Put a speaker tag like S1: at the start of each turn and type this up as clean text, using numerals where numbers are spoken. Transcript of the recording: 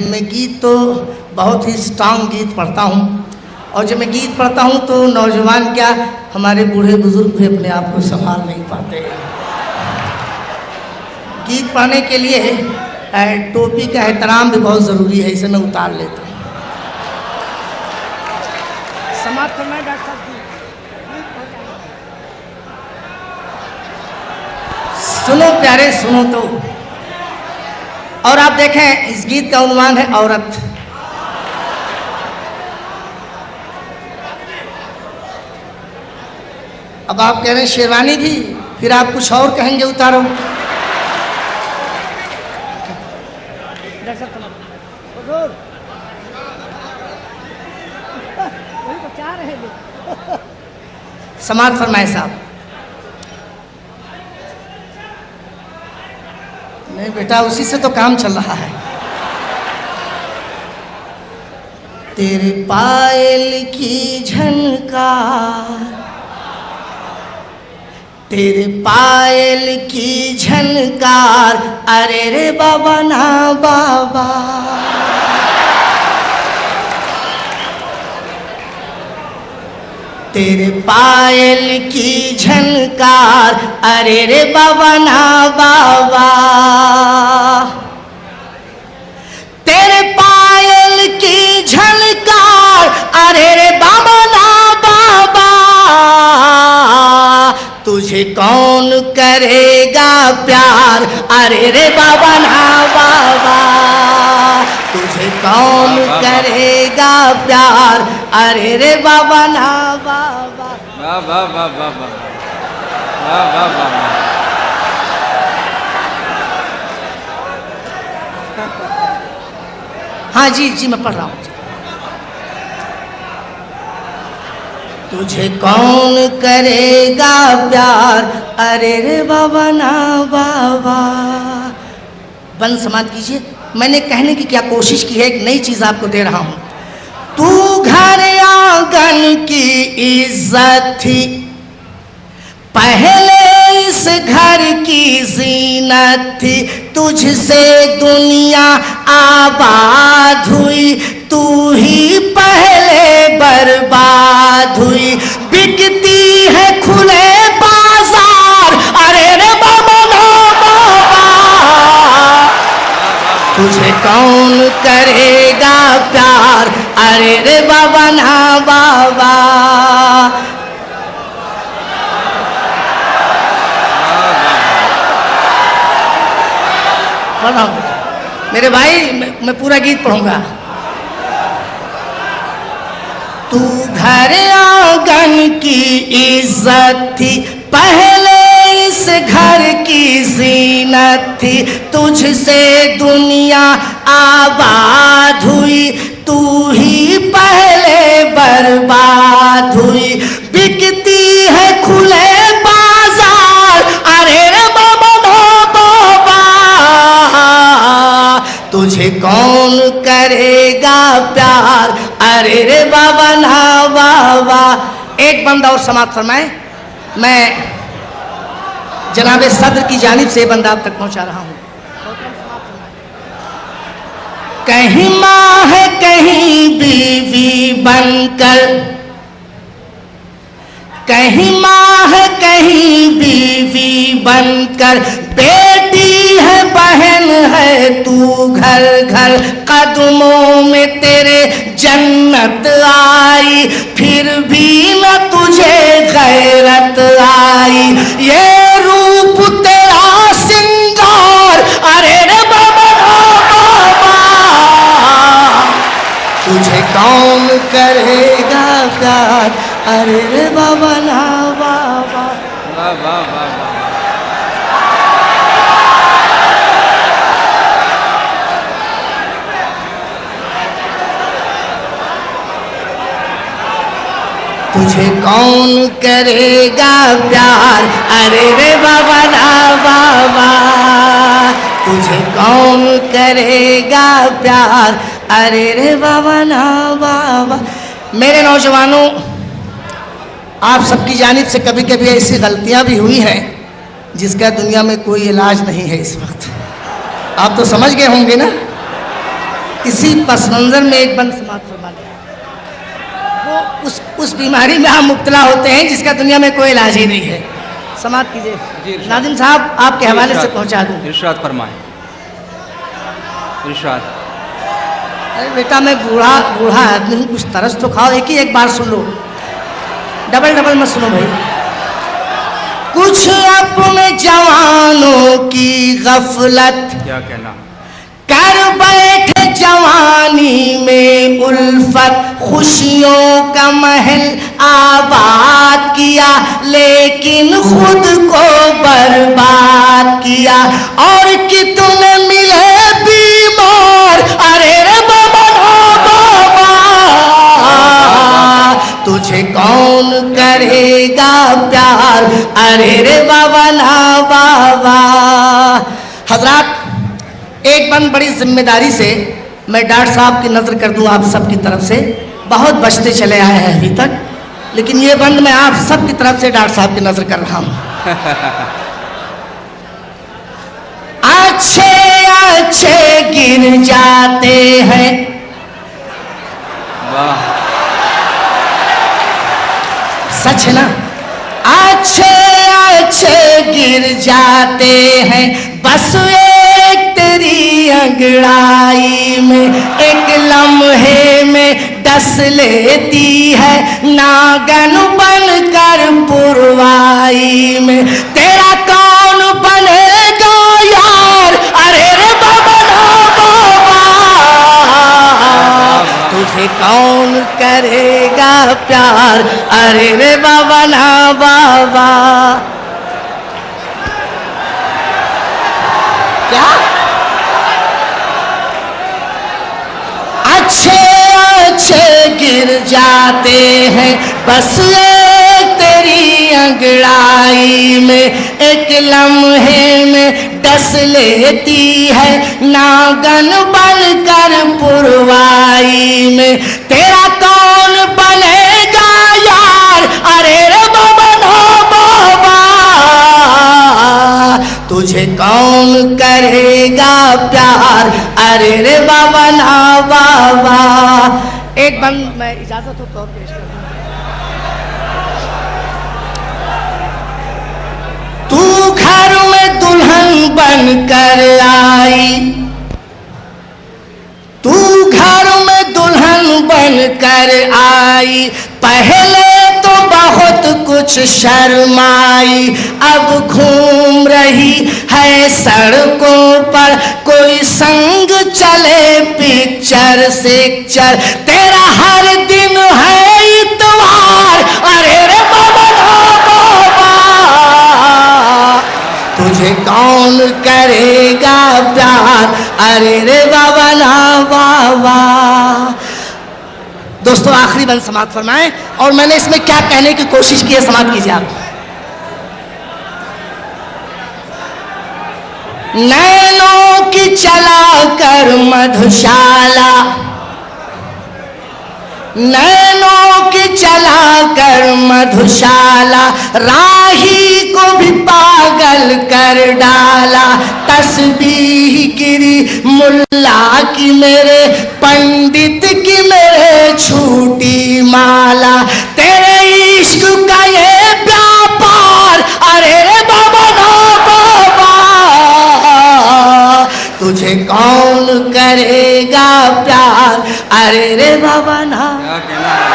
S1: मैं गीत तो बहुत ही स्ट्रांग गीत पढ़ता हूँ, और जब मैं गीत पढ़ता हूँ तो नौजवान क्या हमारे बूढ़े बुजुर्ग भी अपने आप को संभाल नहीं पाते। गीत पढ़ने के लिए टोपी का एहतराम भी बहुत ज़रूरी है, इसे मैं उतार लेता हूँ। समाप्त करना है डॉक्टर साहब। सुनो प्यारे सुनो तो, और आप देखें इस गीत का उन्वान है औरत। अब आप कह रहे हैं शेरवानी भी, फिर आप कुछ और कहेंगे, उतारो। समाज फरमाए साहब। नहीं बेटा, उसी से तो काम चल रहा है। तेरे पायल की झनकार, तेरे पायल की झनकार, अरे रे बाबा ना बाबा। तेरे पायल की झनकार, अरे रे बाबा ना बाबा। तेरे पायल की झनकार, अरे रे बाबा ना बाबा। तुझे कौन करेगा प्यार, अरे रे बाबा ना बाबा। तुझे कौन करेगा प्यार, अरे रे बाबा ना बाबा।
S2: वाह वाह वाह वाह वाह वाह वाह वाह।
S1: हाँ जी जी मैं पढ़ रहा हूँ। तुझे कौन करेगा प्यार, अरे रे बाबा ना बाबा। बंद समाप्त कीजिए। मैंने कहने की क्या कोशिश की है, एक नई चीज आपको दे रहा हूं। तू घर आंगन की इज्जत थी, पहले इस घर की जीनत थी। तुझसे दुनिया आबाद हुई, तू ही पहले बर्बाद हुई। बिकती है खुले बाजार, अरे रे बाबा ना बाबा। तुझे कौन करेगा प्यार, अरे रे बाबा ना बाबा। पढ़ा मेरे भाई, मैं पूरा गीत पढ़ूंगा। तू घर आंगन की इज्जत थी, पहले इस घर की जीनत थी। तुझसे दुनिया आबाद हुई, तू ही पहले बर्बाद हुई। बिकती है खुले बाजार, अरे रे बाबा ना बाबा। तुझे कौन करेगा प्यार, अरे रे बाबा ना बाबा। एक बंदा और समाप्त फरमाए। मैं जनाबे सदर की जानिब से बंदा आप तक पहुंचा रहा हूं। कहीं माँ है कहीं बीवी बनकर, कहीं माँ है कहीं बीवी बनकर। बेटी है बहन है तू घर घर, कदमों में तेरे जन्नत आई। फिर भी न तुझे गैरत आई, ये रूप तेरा सिंगार, अरे रे बाबा बाबा। तुझे कौन करेगा प्यार, अरे रे बाबा ना बाबा।
S2: वाह वाह वाह वाह।
S1: तुझे कौन करेगा प्यार, अरे रे बाबा ना बाबा। तुझे कौन करेगा प्यार, अरे रे बाबा ना बाबा। मेरे नौजवानों, आप सबकी जानिब से कभी कभी ऐसी गलतियां भी हुई हैं जिसका दुनिया में कोई इलाज नहीं है इस वक्त। आप तो समझ गए होंगे ना। इसी पस मंजर में एक बंद समाप्त फरमा लिया। वो उस बीमारी में आप मुब्तला होते हैं जिसका दुनिया में कोई इलाज ही नहीं है। समाप्त कीजिए। नाज़िम साहब आपके हवाले से पहुंचा दूं।
S2: इरशाद फरमाएं। इरशाद।
S1: अरे बेटा मैं बूढ़ा आदमी हूँ, कुछ तरस तो खाओ। एक बार सुन लो, डबल मत सुनो भाई। कुछ अपने जवानों की गफलत
S2: क्या कहना,
S1: कर बैठे जवानी में उल्फत, खुशियों का महल आबाद किया लेकिन खुद को बर्बाद किया। और कितने मिले बीमार, अरे रे बाबा तुझे कौन करेगा प्यार, अरे रे बाबा ना बाबा। हजरात, एक बंद बड़ी जिम्मेदारी से मैं डॉक्टर साहब की नज़र कर दूं आप सब की तरफ से। बहुत बचते चले आए हैं अभी तक, लेकिन ये बंद मैं आप सब की तरफ से डॉक्टर साहब की नज़र कर रहा हूं। अच्छे अच्छे गिर जाते हैं,
S2: वाह,
S1: सच है ना। अच्छे अच्छे गिर जाते हैं, बस एक तेरी अंगड़ाई में, एक लम्हे में डस लेती है नागन बनकर पुरवाई में। तेरा कौन बनेगा यार, अरे रे बाबा ना बाबा तुझे कौन करेगा प्यार, अरे रे बाबा ना बाबा। क्या अच्छे अच्छे गिर जाते हैं, बस एक तेरी अंगड़ाई में, एक लम्हे में डस लेती है नागन बनकर पुरवाई में। तेरा कौन बनेगा यार, अरे रे बाबा ना बाबा तुझे कौन करेगा प्यार, अरे रे बाबा ना बाबा। एक बंद मैं इजाजत हो तो पेश कर दूं। तू घर में दुल्हन बन कर आई, तू घर में दुल्हन बन कर आई, पहले तो बहुत कुछ शर्माई, अब घूम रही है सड़कों पर, कोई संग चले पिक्चर सिक्चर, तेरा हर दिन है इतवार, अरे रे बाबा ना बाबा तुझे कौन करेगा प्यार, अरे रे बाबा ना बाबा। दोस्तों आखिरी बंद समाप्त फरमाएं, और मैंने इसमें क्या कहने की कोशिश की है समाप्त कीजिए आप। नैनों की चला कर मधुशाला, नैनों की चला कर मधुशाला, राही को भी पागल कर डाला। तस्बीह गिरी मुल्ला की मेरे, पंडित की मेरे छूटी माला, तेरे इश्क का ये व्यापार, अरे रे बाबा ना बाबा तुझे कौन करेगा प्यार, अरे रे बाबा ना।
S2: क्या कहना है।